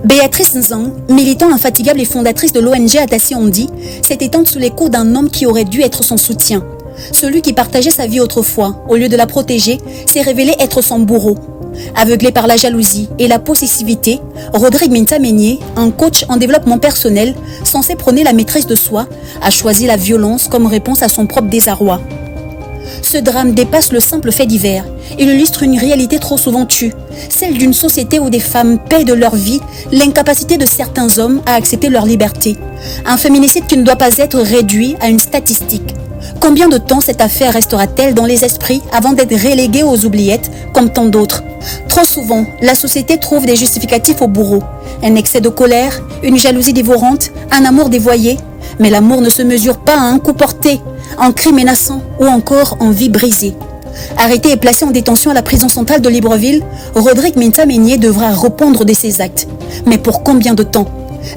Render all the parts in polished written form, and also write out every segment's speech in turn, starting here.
Béatrice Nzang, militant infatigable et fondatrice de l'ONG Atassi Ondi, s'est éteinte sous les coups d'un homme qui aurait dû être son soutien. Celui qui partageait sa vie autrefois, au lieu de la protéger, s'est révélé être son bourreau. Aveuglé par la jalousie et la possessivité, Rodrigue Minta-Meigné, un coach en développement personnel, censé prôner la maîtrise de soi, a choisi la violence comme réponse à son propre désarroi. Ce drame dépasse le simple fait divers. Il illustre une réalité trop souvent tue, celle d'une société où des femmes paient de leur vie l'incapacité de certains hommes à accepter leur liberté. Un féminicide qui ne doit pas être réduit à une statistique. Combien de temps cette affaire restera-t-elle dans les esprits avant d'être reléguée aux oubliettes comme tant d'autres? Trop souvent, la société trouve des justificatifs au bourreau. Un excès de colère, une jalousie dévorante, un amour dévoyé. Mais l'amour ne se mesure pas à un coup porté, en cri menaçant ou encore en vie brisée. Arrêté et placé en détention à la prison centrale de Libreville, Rodrigue Minta-Meigné devra répondre de ses actes. Mais pour combien de temps?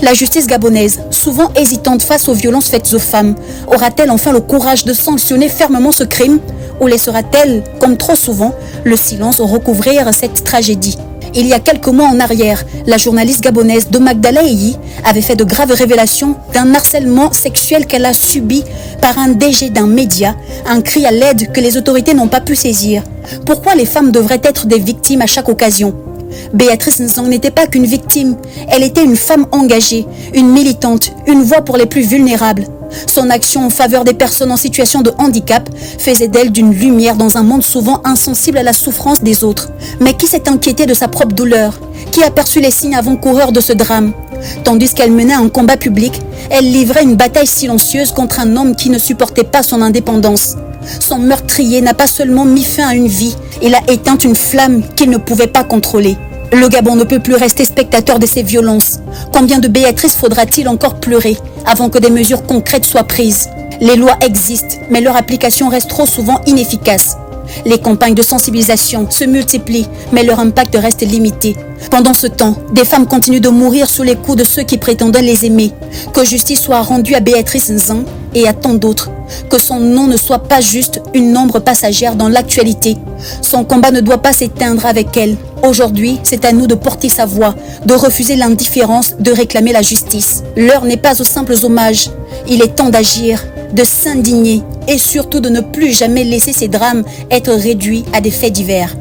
La justice gabonaise, souvent hésitante face aux violences faites aux femmes, aura-t-elle enfin le courage de sanctionner fermement ce crime? Ou laissera-t-elle, comme trop souvent, le silence recouvrir cette tragédie? Il y a quelques mois en arrière, la journaliste gabonaise de Magdala Eyi avait fait de graves révélations d'un harcèlement sexuel qu'elle a subi par un DG d'un média, un cri à l'aide que les autorités n'ont pas pu saisir. Pourquoi les femmes devraient être des victimes à chaque occasion? Béatrice Nzang n'était pas qu'une victime, elle était une femme engagée, une militante, une voix pour les plus vulnérables. Son action en faveur des personnes en situation de handicap faisait d'elle d'une lumière dans un monde souvent insensible à la souffrance des autres. Mais qui s'est inquiété de sa propre douleur? Qui aperçut les signes avant-coureurs de ce drame? Tandis qu'elle menait un combat public, elle livrait une bataille silencieuse contre un homme qui ne supportait pas son indépendance. Son meurtrier n'a pas seulement mis fin à une vie, il a éteint une flamme qu'il ne pouvait pas contrôler. Le Gabon ne peut plus rester spectateur de ces violences. Combien de Béatrice faudra-t-il encore pleurer avant que des mesures concrètes soient prises? Les lois existent, mais leur application reste trop souvent inefficace. Les campagnes de sensibilisation se multiplient, mais leur impact reste limité. Pendant ce temps, des femmes continuent de mourir sous les coups de ceux qui prétendaient les aimer. Que justice soit rendue à Béatrice Nzang et à tant d'autres. Que son nom ne soit pas juste une ombre passagère dans l'actualité. Son combat ne doit pas s'éteindre avec elle. Aujourd'hui, c'est à nous de porter sa voix, de refuser l'indifférence, de réclamer la justice. L'heure n'est pas aux simples hommages. Il est temps d'agir, de s'indigner et surtout de ne plus jamais laisser ces drames être réduits à des faits divers.